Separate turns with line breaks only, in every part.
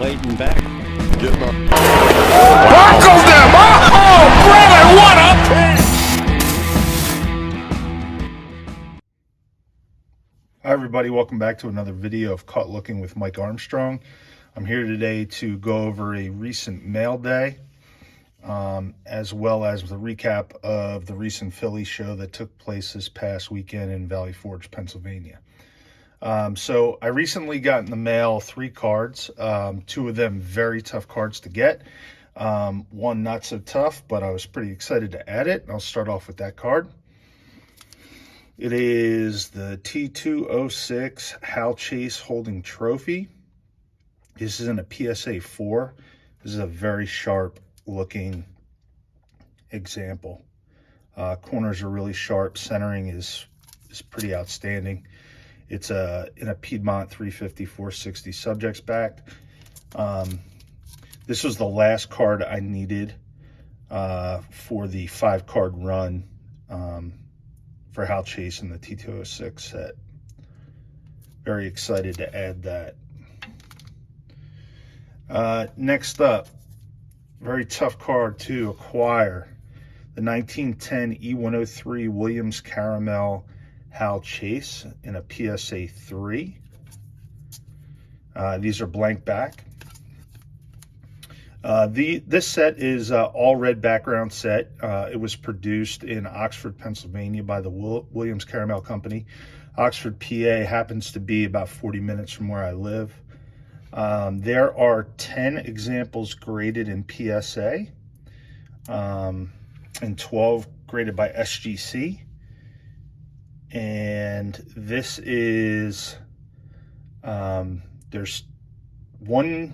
Clayton back.
Getting up.
Broncos them! Oh, brother, what a pick!
Hi everybody, welcome back to another video of Caught Looking with Mike Armstrong. I'm here today to go over a recent mail day, as well as the recap of the recent Philly show that took place this past weekend in Valley Forge, Pennsylvania. So I recently got in the mail 3 cards, 2 of them very tough cards to get, one not so tough, but I was pretty excited to add it. And I'll start off with that card. It is the T206 Hal Chase Holding Trophy. This is in a PSA 4. This is a very sharp looking example. Corners are really sharp. Centering is pretty outstanding. It's in a Piedmont 350 460 subjects back. This was the last card I needed for the 5-card run for Hal Chase in the T206 set. Very excited to add that. Next up, very tough card to acquire. The 1910 E103 Williams Caramel Hal Chase in a PSA 3. These are blank back. This set is all red background set. It was produced in Oxford, Pennsylvania by the Williams Caramel Company. Oxford, PA happens to be about 40 minutes from where I live. There are 10 examples graded in PSA and 12 graded by SGC. And this is, there's 2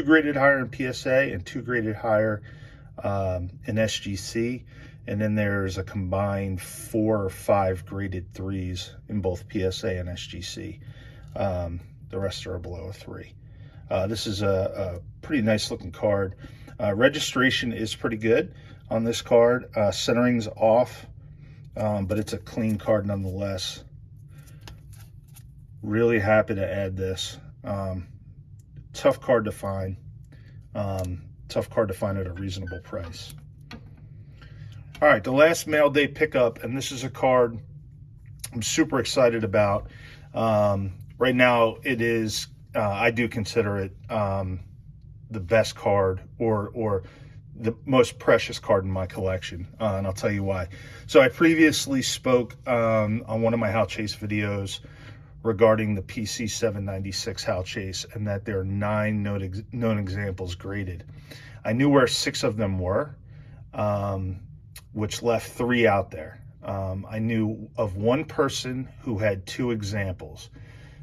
graded higher in PSA and 2 graded higher in SGC. And then there's a combined 4 or 5 graded 3s in both PSA and SGC. The rest are below a 3. This is a pretty nice looking card. Registration is pretty good on this card. Centering's off. But it's a clean card nonetheless. Really happy to add this. Tough card to find. Tough card to find at a reasonable price. All right, the last mail day pickup, and this is a card I'm super excited about. Right now, it is, I do consider it the best card or the most precious card in my collection, and I'll tell you why. So I previously spoke on one of my Hal Chase videos regarding the PC 796 Hal Chase, and that there are 9 known examples graded. I knew where 6 of them were, which left 3 out there. I knew of one person who had 2 examples.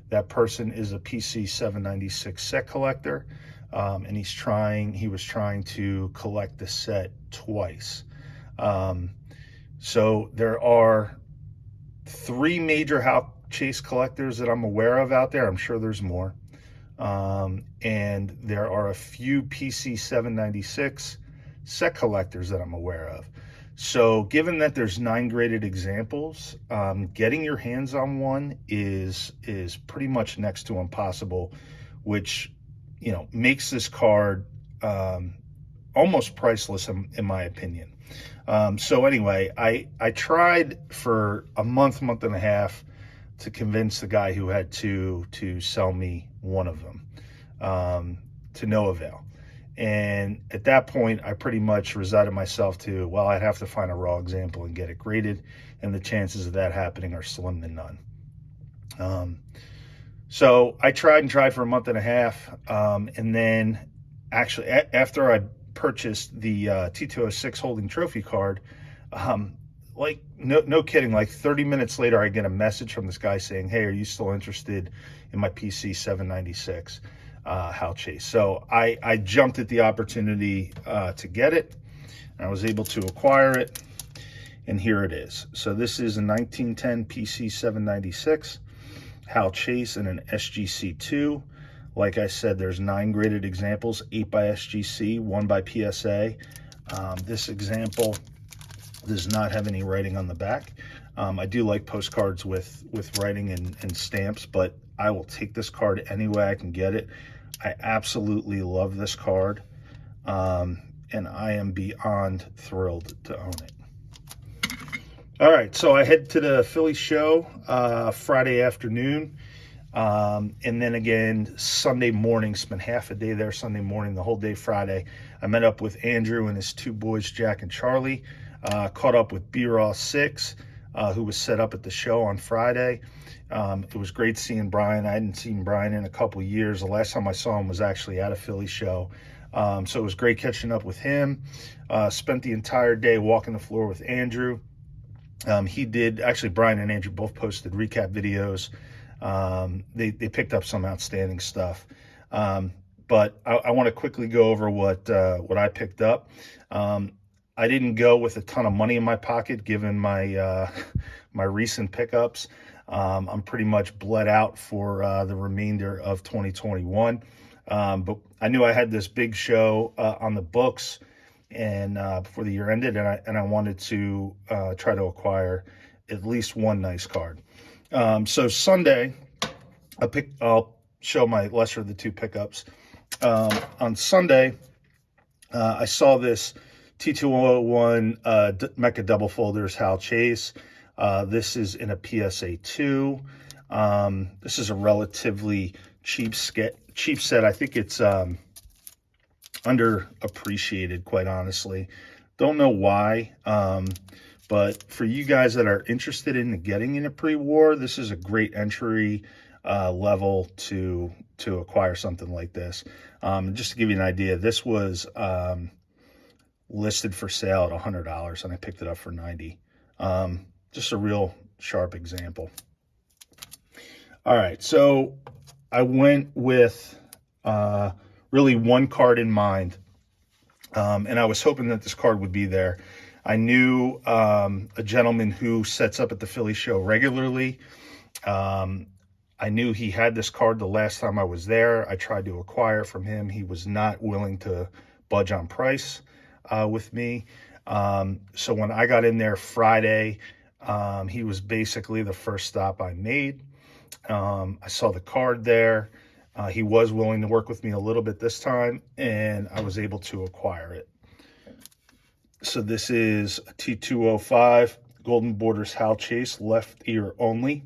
That person is a PC 796 set collector. And he was trying to collect the set twice. So there are 3 major Hal Chase collectors that I'm aware of out there. I'm sure there's more. And there are a few PC 796 set collectors that I'm aware of. So given that there's 9 graded examples, getting your hands on one is pretty much next to impossible, which makes this card almost priceless in my opinion. So anyway, I tried for a month and a half to convince the guy who had 2 to sell me one of them, to no avail. And at that point, I pretty much resigned myself to, well, I'd have to find a raw example and get it graded, and the chances of that happening are slim to none. So I tried for a month and a half, and then actually after I purchased the T206 Holding Trophy card, like no kidding, like 30 minutes later I get a message from this guy saying, hey, are you still interested in my PC 796 Hal Chase? So I jumped at the opportunity to get it, and I was able to acquire it, and here it is. So this is a 1910 PC 796 Hal Chase in an SGC2. Like I said, there's 9 graded examples, 8 by SGC, 1 by PSA. This example does not have any writing on the back. I do like postcards with writing and stamps, but I will take this card any way I can get it. I absolutely love this card, and I am beyond thrilled to own it. All right, so I head to the Philly show Friday afternoon, and then again Sunday morning. Spent half a day there Sunday morning, the whole day Friday. I met up with Andrew and his two boys, Jack and Charlie. Caught up with B-Raw 6, who was set up at the show on Friday. It was great seeing Brian. I hadn't seen Brian in a couple of years. The last time I saw him was actually at a Philly show. So it was great catching up with him. Spent the entire day walking the floor with Andrew. He did, actually Brian and Andrew both posted recap videos. They picked up some outstanding stuff. But I want to quickly go over what I picked up. I didn't go with a ton of money in my pocket, given my my recent pickups. I'm pretty much bled out for the remainder of 2021. But I knew I had this big show on the books, and before the year ended, and I wanted to try to acquire at least one nice card. So Sunday, I'll show my lesser of the two pickups. On Sunday, I saw this T201 Mecha Double Folders Hal Chase. This is in a PSA 2. This is a relatively cheap set. I think it's underappreciated, quite honestly. Don't know why, but for you guys that are interested in getting in a pre-war, this is a great entry level to acquire something like this. Just to give you an idea, this was listed for sale at $100, and I picked it up for $90. Just a real sharp example. All right, so I went with really one card in mind, and I was hoping that this card would be there. I knew a gentleman who sets up at the Philly show regularly. I knew he had this card the last time I was there. I tried to acquire from him. He was not willing to budge on price with me. So when I got in there Friday, he was basically the first stop I made. I saw the card there. He was willing to work with me a little bit this time, and I was able to acquire it. So this is a T205 Golden Borders Hal Chase, left ear only.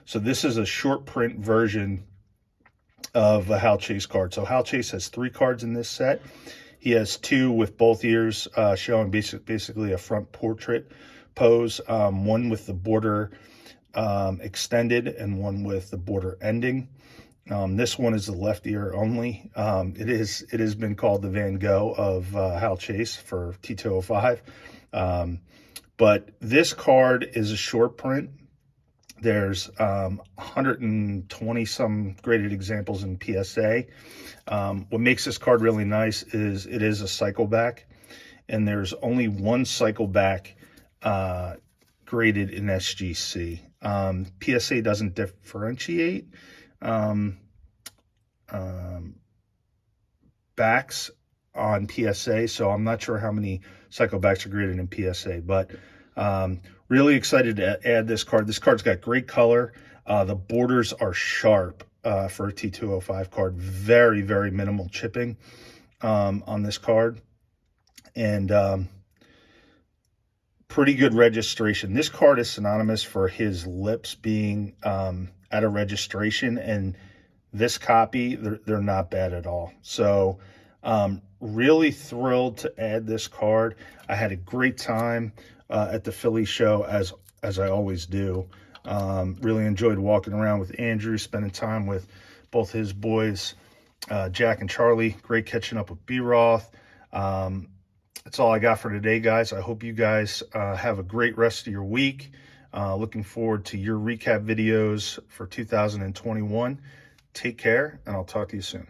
So this is a short print version of a Hal Chase card. So Hal Chase has 3 cards in this set. He has 2 with both ears showing basically a front portrait pose, one with the border extended and one with the border ending. This one is the left ear only. It has been called the Van Gogh of Hal Chase for T205. But this card is a short print. There's 120 some graded examples in PSA. What makes this card really nice is it is a cycle back, and there's only one cycle back graded in SGC. PSA doesn't differentiate backs on PSA, so I'm not sure how many cycle backs are graded in PSA, but really excited to add this card. This card's got great color. The borders are sharp for a T205 card. Very, very minimal chipping on this card, and pretty good registration. This card is synonymous for his lips being at a registration, and this copy, they're not bad at all. So really thrilled to add this card. I had a great time at the Philly show, as I always do. Really enjoyed walking around with Andrew, spending time with both his boys, Jack and Charlie. Great catching up with B-Roth. That's all I got for today, guys. I hope you guys have a great rest of your week. Looking forward to your recap videos for 2021. Take care, and I'll talk to you soon.